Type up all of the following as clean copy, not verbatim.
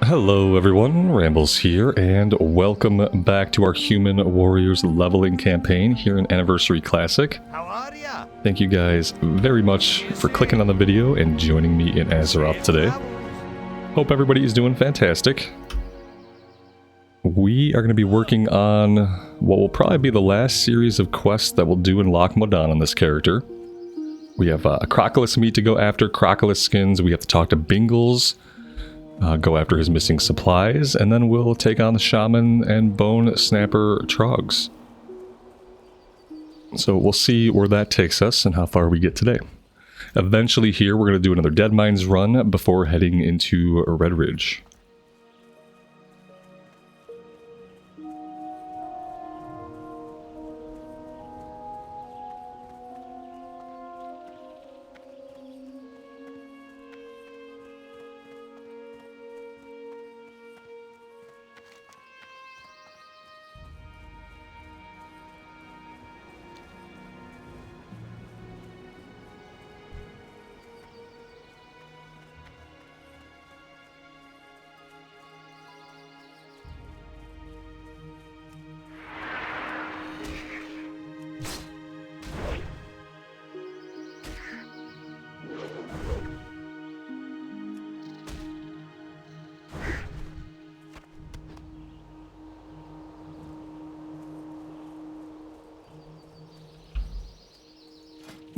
Hello everyone, Rambles here, and welcome back to our Human Warriors leveling campaign here in Anniversary Classic. How are ya? Thank you guys very much for clicking on the video and joining me in Azeroth today. Hope everybody is doing fantastic. We are going to be working on what will probably be the last series of quests that we'll do in Loch Modan on this character. We have a Crocodile meat to go after, Crocodile skins, we have to talk to Bingles, go after his missing supplies, and then we'll take on the Shaman and Bone Snapper Trogs. So we'll see where that takes us and how far we get today. Eventually here we're going to do another Dead Mines run before heading into Red Ridge.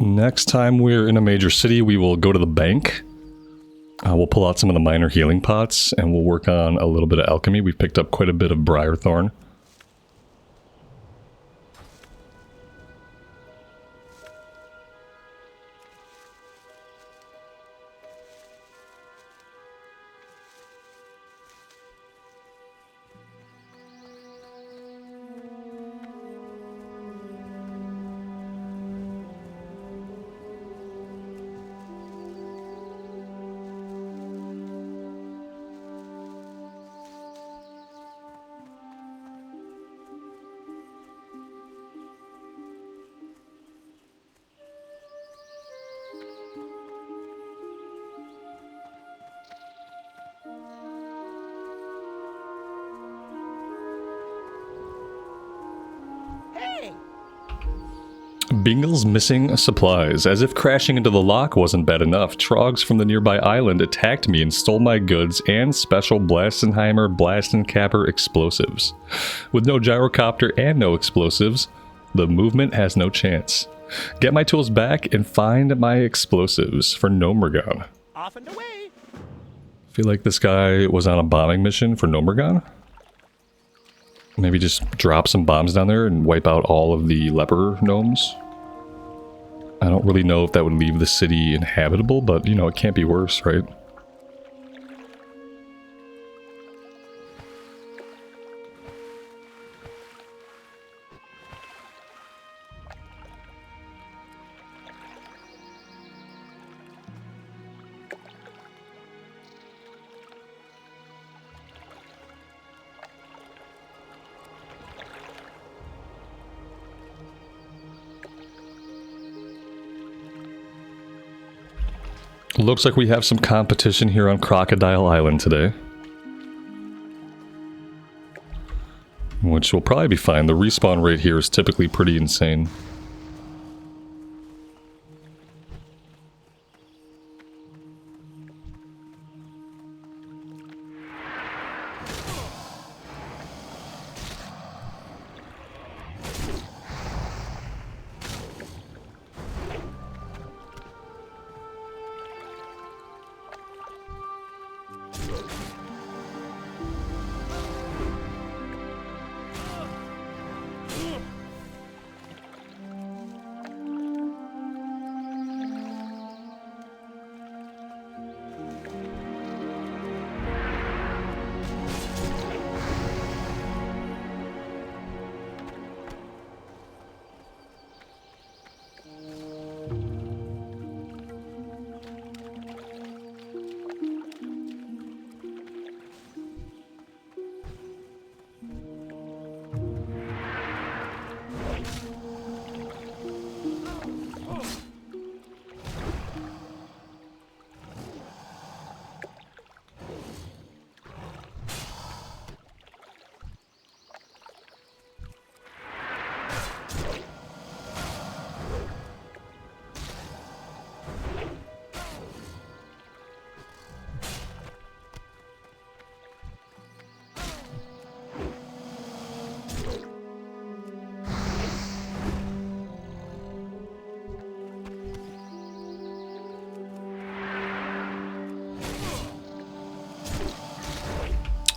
Next time we're in a major city, we will go to the bank. We'll pull out some of the minor healing pots, and we'll work on a little bit of alchemy. We've picked up quite a bit of Briarthorn. Bingle's missing supplies. As if crashing into the loch wasn't bad enough, Trogs from the nearby island attacked me and stole my goods and special Blastenheimer Blastencapper explosives. With no gyrocopter and no explosives, the movement has no chance. Get my tools back and find my explosives for Nomergon. Off and away. I feel like this guy was on a bombing mission for Nomergon. Maybe just drop some bombs down there and wipe out all of the leper gnomes. I don't really know if that would leave the city inhabitable, but, you know, it can't be worse, right? Looks like we have some competition here on Crocodile Island today. Which will probably be fine. The respawn rate here is typically pretty insane.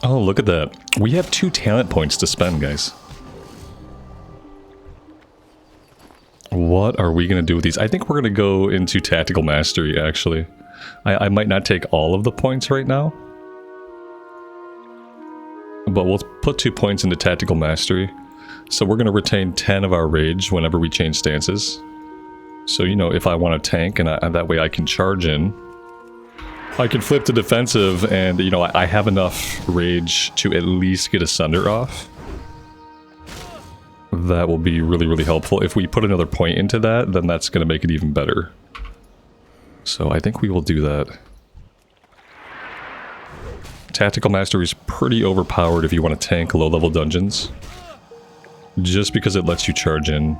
Oh, look at that. We have 2 talent points to spend, guys. What are we going to do with these? I think we're going to go into Tactical Mastery, actually. I might not take all of the points right now. But we'll put 2 points into Tactical Mastery. So we're going to retain 10 of our Rage whenever we change stances. So, you know, if I want to tank, and that way I can charge in. I can flip to defensive, and, you know, I have enough Rage to at least get a Sunder off. That will be really, really helpful. If we put another point into that, then that's going to make it even better. So I think we will do that. Tactical Mastery is pretty overpowered if you want to tank low-level dungeons. Just because it lets you charge in.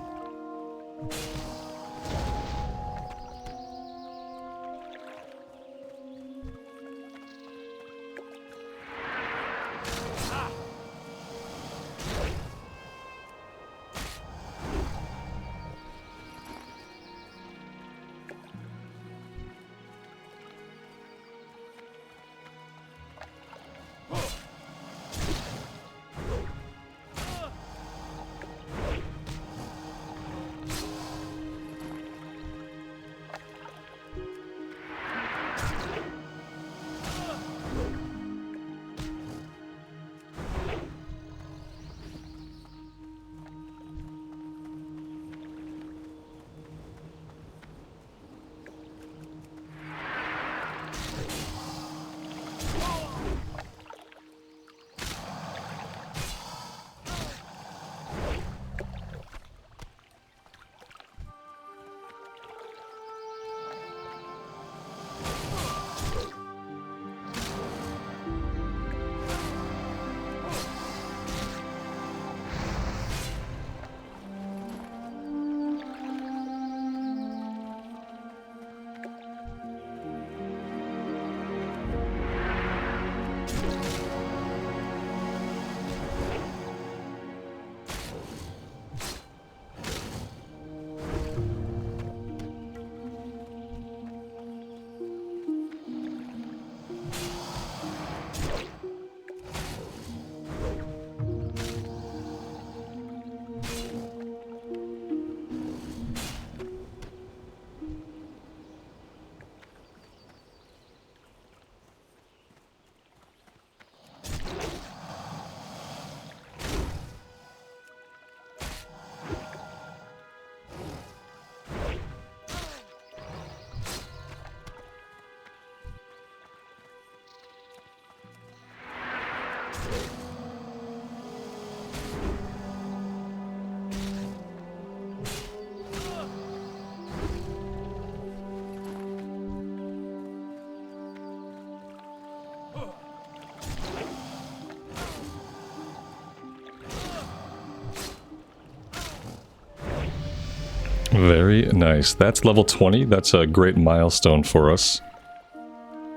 Very nice. That's level 20. That's a great milestone for us.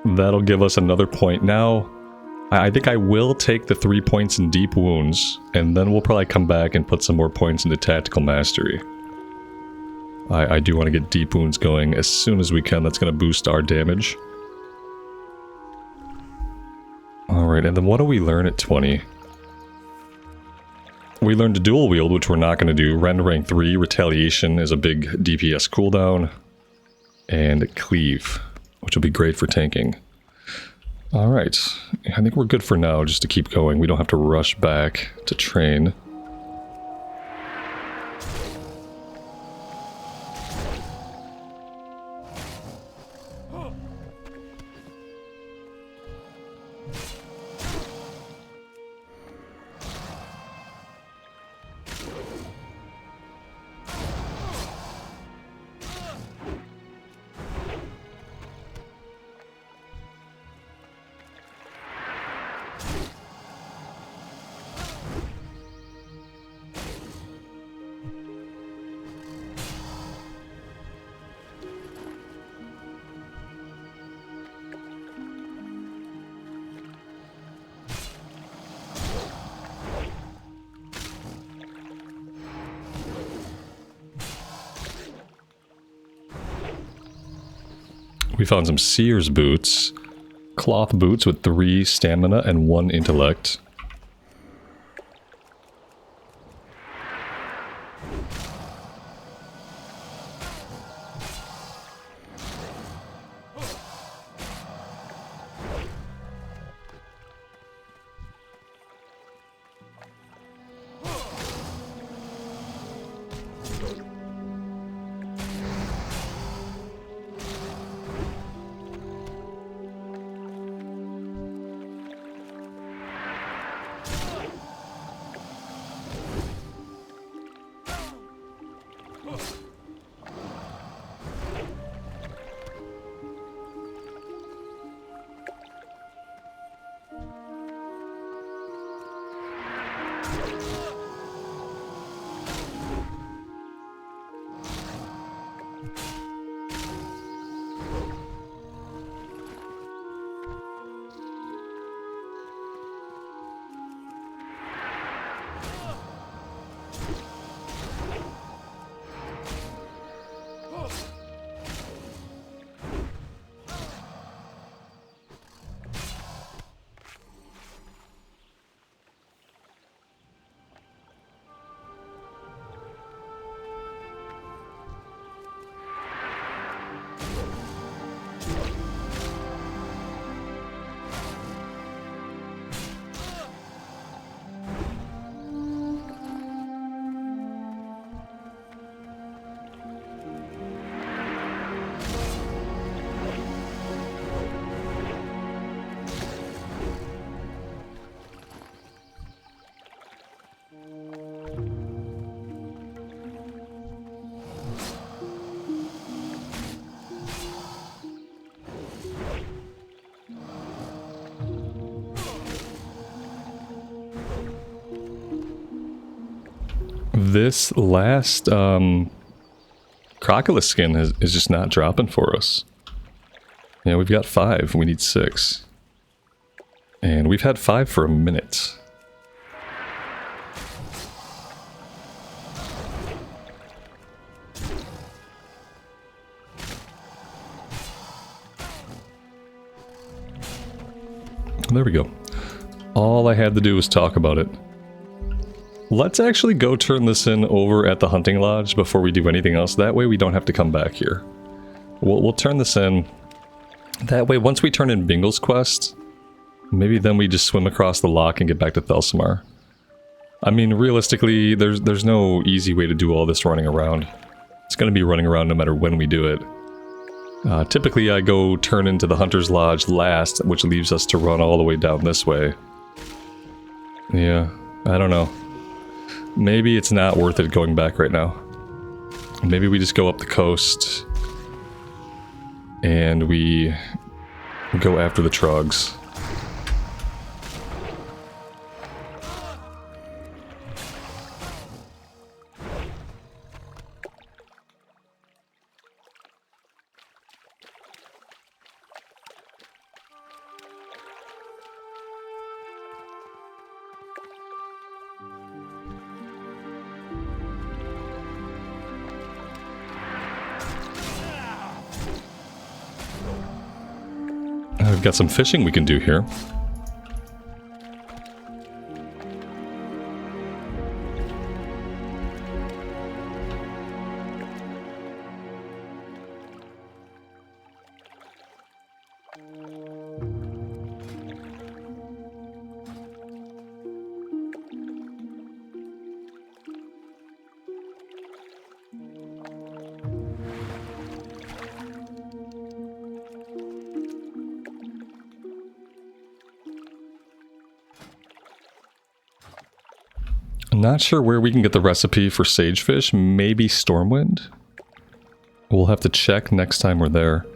That'll give us another point. Now, I think I will take the 3 points in Deep Wounds, and then we'll probably come back and put some more points into Tactical Mastery. I do want to get Deep Wounds going as soon as we can. That's going to boost our damage. Alright, and then what do we learn at 20? We learned a dual wield, which we're not going to do. Rend rank 3, Retaliation is a big DPS cooldown. And Cleave, which will be great for tanking. Alright, I think we're good for now, just to keep going. We don't have to rush back to train. We found some Seer's boots. Cloth boots with 3 stamina and 1 intellect. This last Crocodile skin is just not dropping for us. Yeah, we've got 5. We need 6. And we've had 5 for a minute. There we go. All I had to do was talk about it. Let's actually go turn this in over at the hunting lodge before we do anything else. That way we don't have to come back here. We'll turn this in. That way, once we turn in Bingle's quest, maybe then we just swim across the Loch and get back to Thelsamar. I mean, realistically, there's no easy way to do all this running around. It's going to be running around no matter when we do it. Typically, I go turn into the Hunter's Lodge last, which leaves us to run all the way down this way. Yeah, I don't know. Maybe it's not worth it going back right now. Maybe we just go up the coast and we go after the Trogs. We've got some fishing we can do here. Not sure where we can get the recipe for sagefish. Maybe Stormwind? We'll have to check next time we're there.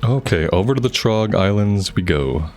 Okay, over to the Trog Islands we go.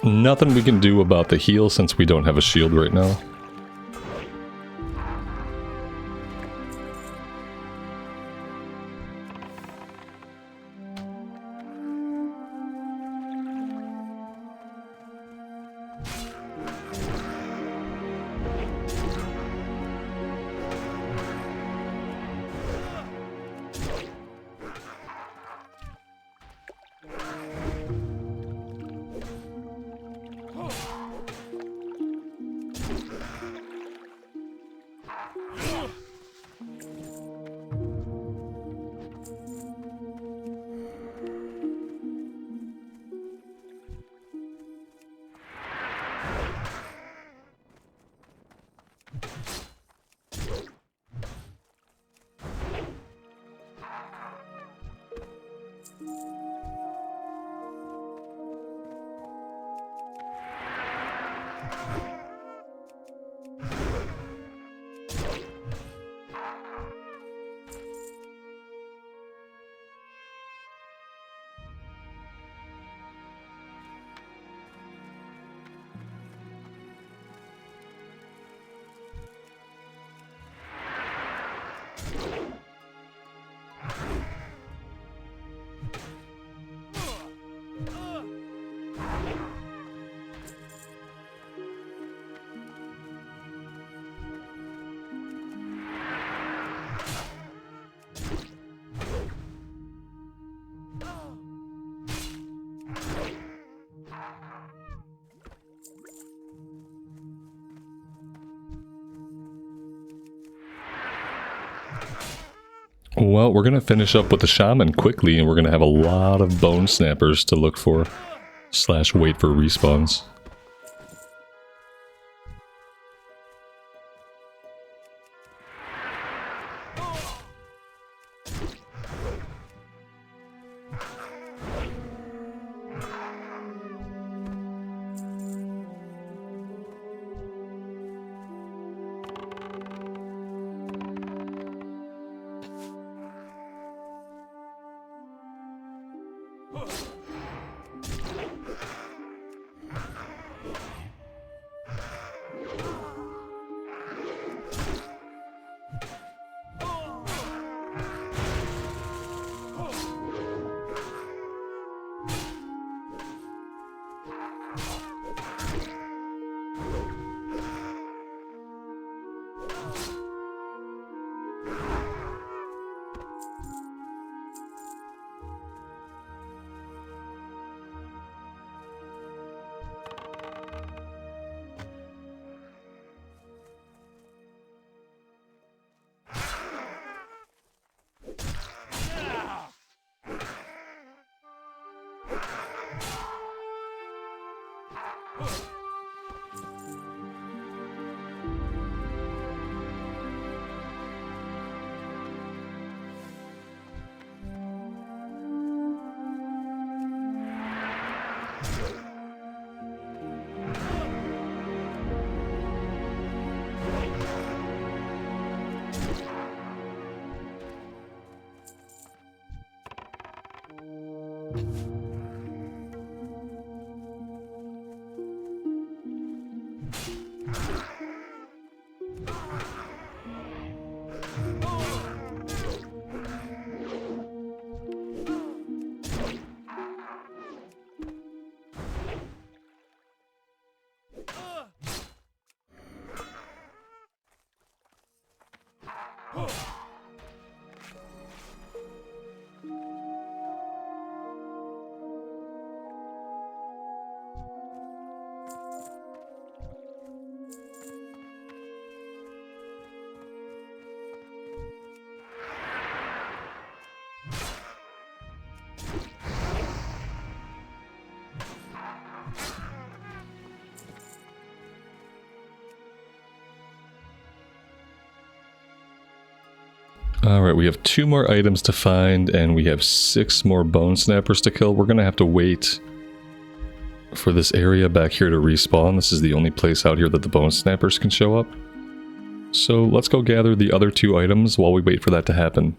Nothing we can do about the heal since we don't have a shield right now. Well, we're going to finish up with the shaman quickly, and we're going to have a lot of bone snappers to look for, / wait for respawns. Alright, we have 2 more items to find, and we have 6 more bone snappers to kill. We're gonna have to wait for this area back here to respawn. This is the only place out here that the bone snappers can show up. So let's go gather the other 2 items while we wait for that to happen.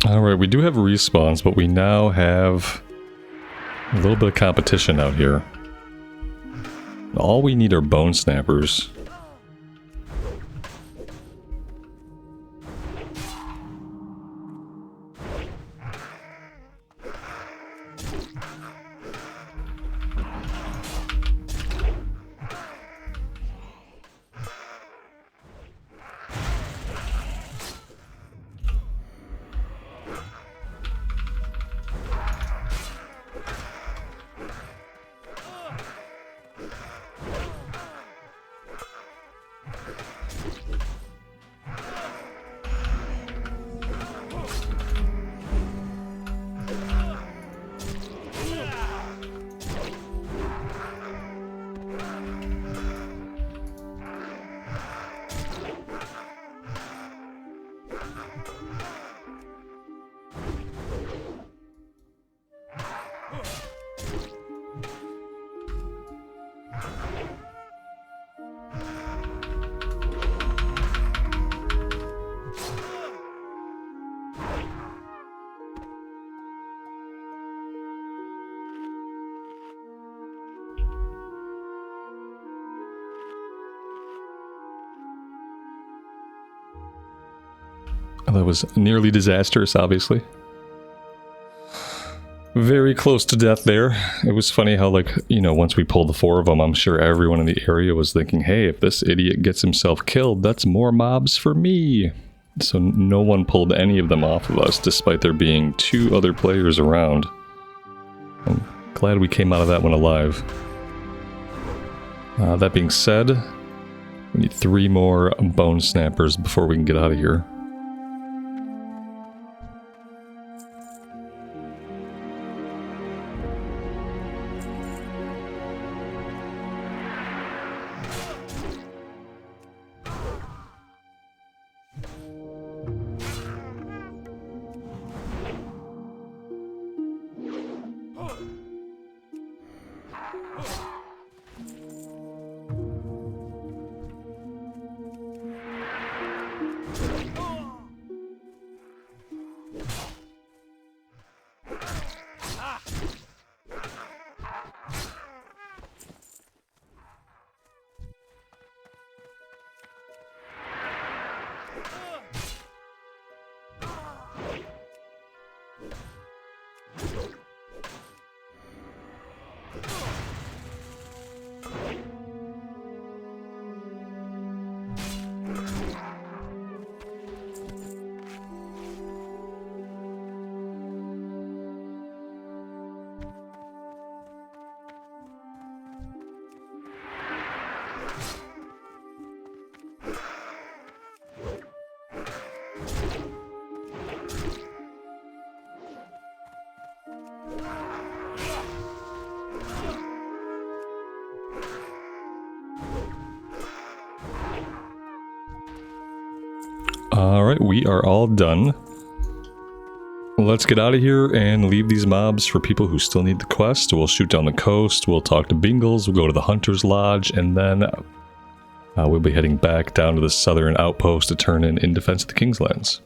Alright, we do have respawns, but we now have a little bit of competition out here. All we need are bone snappers. That was nearly disastrous, obviously. Very close to death there. It was funny how, like, you know, once we pulled the 4 of them, I'm sure everyone in the area was thinking, hey, if this idiot gets himself killed, that's more mobs for me. So no one pulled any of them off of us, despite there being 2 other players around. I'm glad we came out of that one alive. That being said, we need 3 more bone snappers before we can get out of here. Alright, we are all done. Let's get out of here and leave these mobs for people who still need the quest. We'll shoot down the coast, we'll talk to Bingles, we'll go to the Hunter's Lodge, and then we'll be heading back down to the southern outpost to turn in defense of the Kingslands.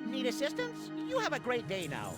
Need assistance? You have a great day now.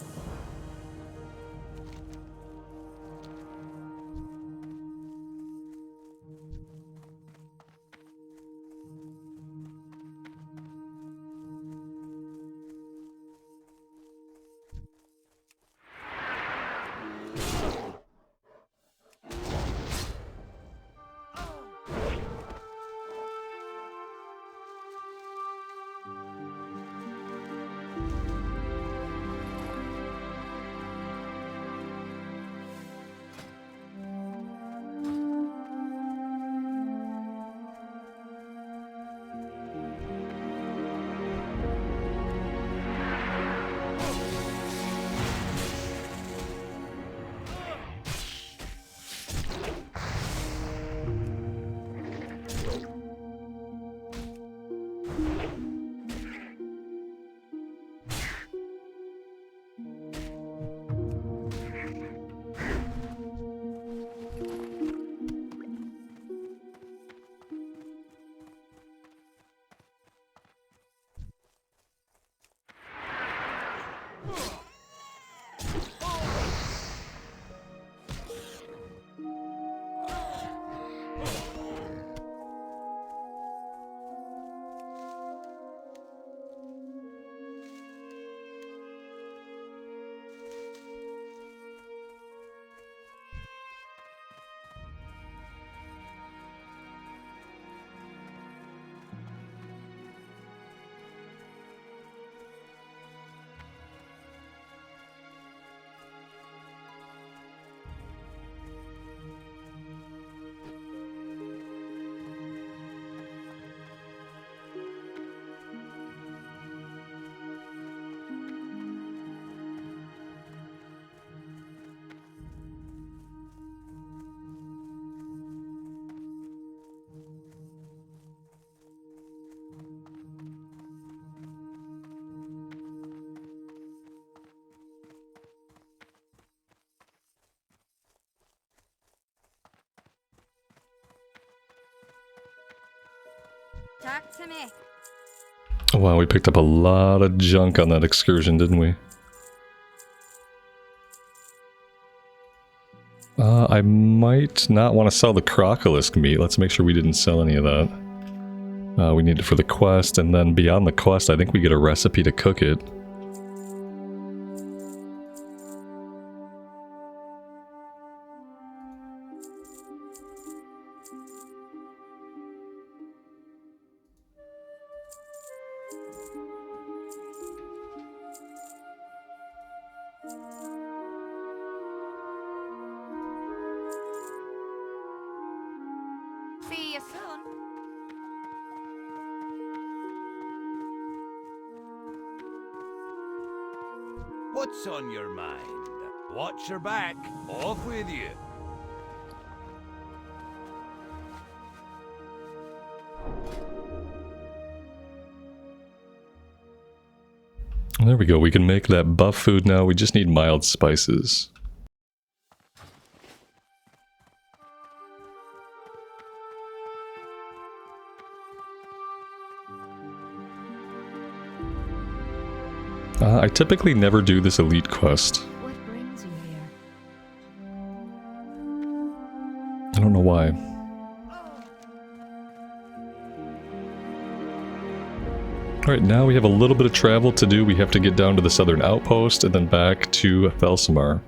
Talk to me. Wow, we picked up a lot of junk on that excursion, didn't we? I might not want to sell the crocolisk meat. Let's make sure we didn't sell any of that. We need it for the quest, and then beyond the quest, I think we get a recipe to cook it. See you soon. What's on your mind? Watch your back. Off with you. There we go, we can make that buff food now, we just need mild spices. I typically never do this elite quest. What brings you here? I don't know why. Alright, now we have a little bit of travel to do. We have to get down to the southern outpost and then back to Felsamar.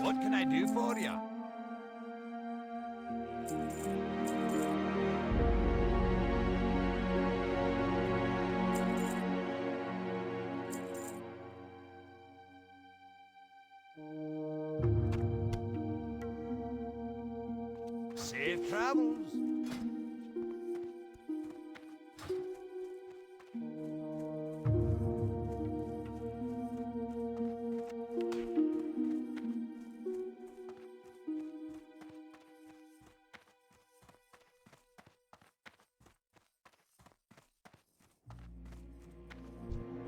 What can I do for you? Safe travels.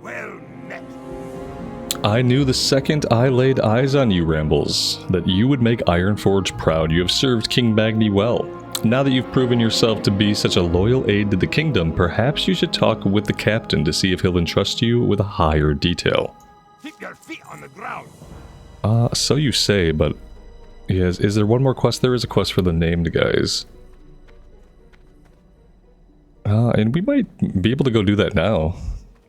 Well met. I knew the second I laid eyes on you, Rambles, that you would make Ironforge proud. You have served King Magni well. Now that you've proven yourself to be such a loyal aide to the kingdom, perhaps you should talk with the captain to see if he'll entrust you with a higher detail. Keep your feet on the ground. So you say, but... Yes, is there one more quest? There is a quest for the named guys. And we might be able to go do that now.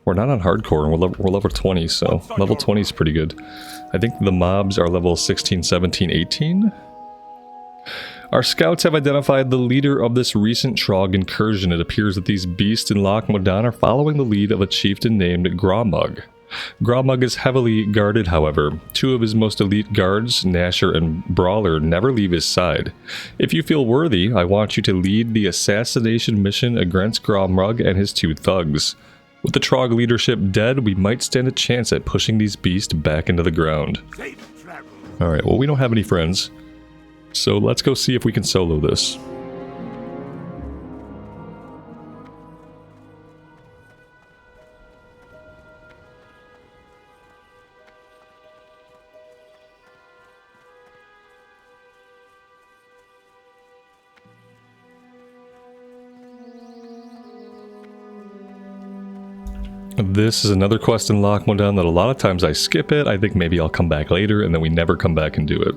We're not on hardcore, and we're level 20, so level 20 is pretty good. I think the mobs are level 16, 17, 18? Our scouts have identified the leader of this recent Trog incursion. It appears that these beasts in Loch Modan are following the lead of a chieftain named Grawmug. Grawmug is heavily guarded, however. Two of his most elite guards, Nasher and Brawler, never leave his side. If you feel worthy, I want you to lead the assassination mission against Grawmug and his two thugs. With the Trog leadership dead, we might stand a chance at pushing these beasts back into the ground. Alright, well we don't have any friends, so let's go see if we can solo this. This is another quest in Loch Modan that a lot of times I skip it. I think maybe I'll come back later, and then we never come back and do it.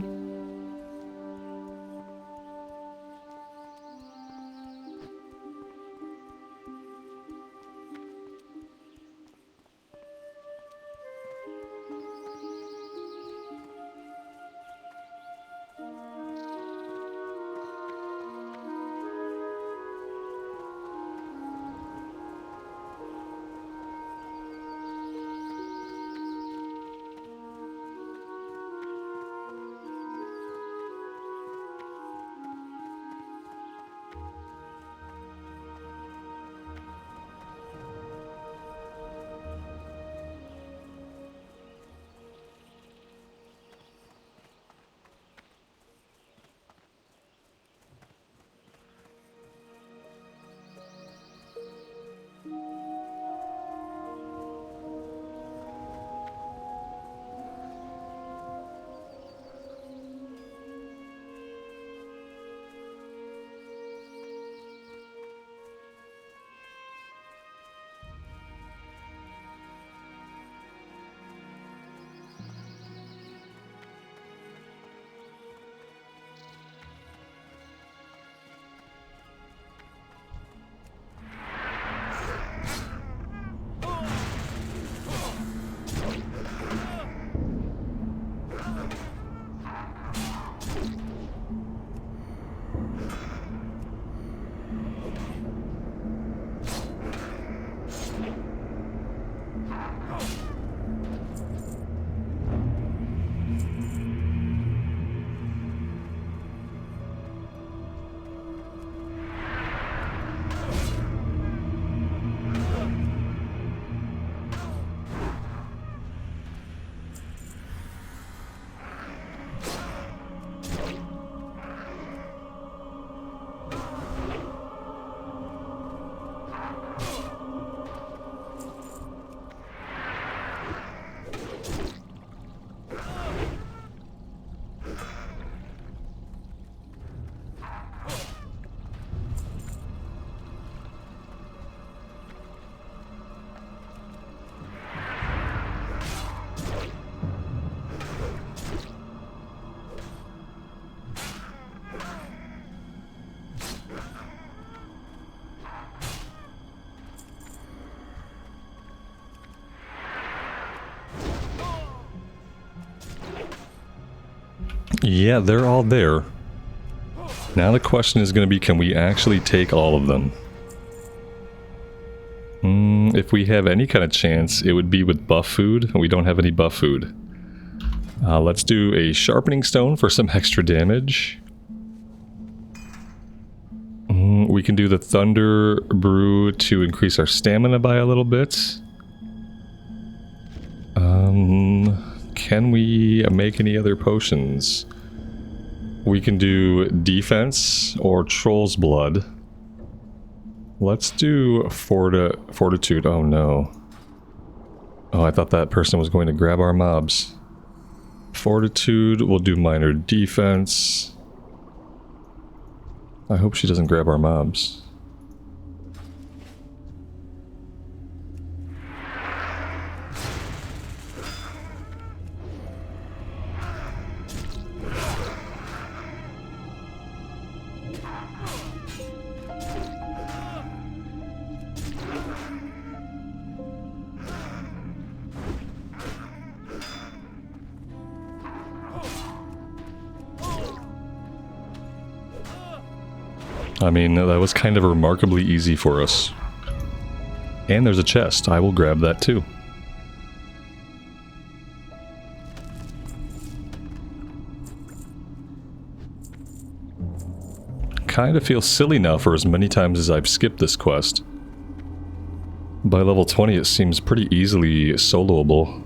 Yeah, they're all there. Now the question is going to be, can we actually take all of them? If we have any kind of chance, it would be with buff food. We don't have any buff food. Let's do a sharpening stone for some extra damage. We can do the thunder brew to increase our stamina by a little bit. Can we make any other potions? We can do defense or troll's blood. Let's do fortitude. Oh no. Oh, I thought that person was going to grab our mobs. Fortitude, we'll do minor defense. I hope she doesn't grab our mobs. I mean, that was kind of remarkably easy for us. And there's a chest. I will grab that too. Kind of feel silly now for as many times as I've skipped this quest. By level 20 it seems pretty easily soloable.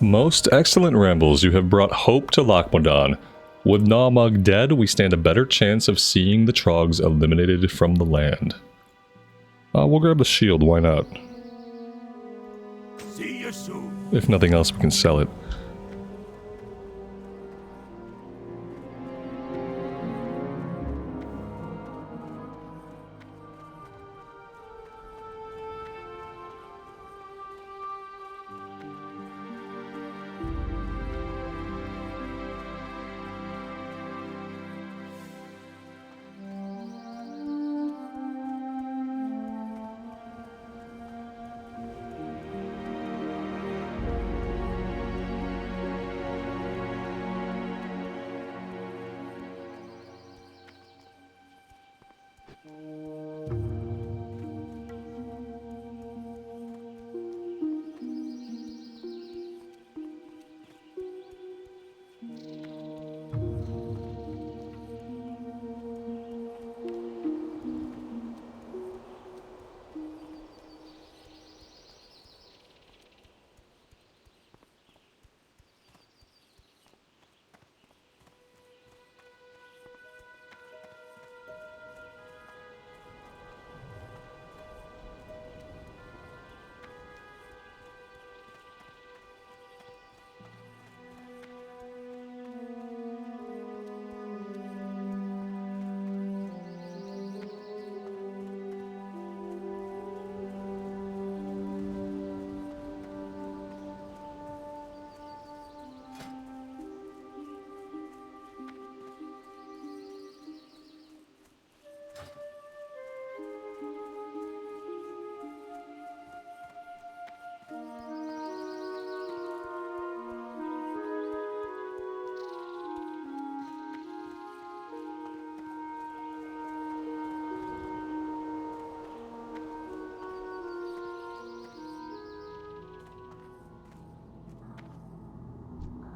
Most excellent rambles, you have brought hope to Loch Modan. With Grawmug dead, we stand a better chance of seeing the Trogs eliminated from the land. We'll grab the shield, why not? See you soon. If nothing else, we can sell it.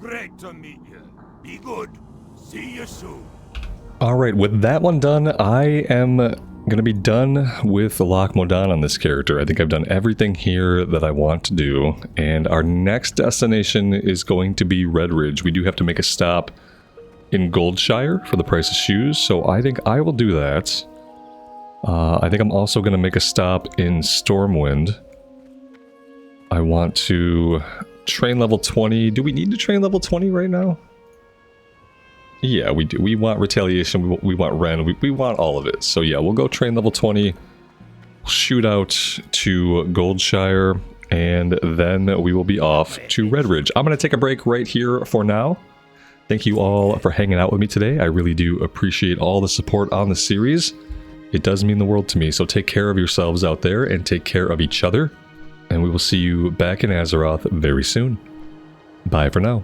Great to meet you. Be good. See you soon. Alright, with that one done, I am going to be done with Loch Modan on this character. I think I've done everything here that I want to do, and our next destination is going to be Red Ridge. We do have to make a stop in Goldshire for the price of shoes, so I think I will do that. I think I'm also going to make a stop in Stormwind. I want to train level 20. Do we need to train level 20 right now? Yeah, we do. We want Retaliation, we want Ren, we want all of it. So yeah, we'll go train level 20, shoot out to Goldshire, and then we will be off to Red Ridge. I'm going to take a break right here for now. Thank you all for hanging out with me today. I really do appreciate all the support on the series. It does mean the world to me, so take care of yourselves out there and take care of each other. And we will see you back in Azeroth very soon. Bye for now.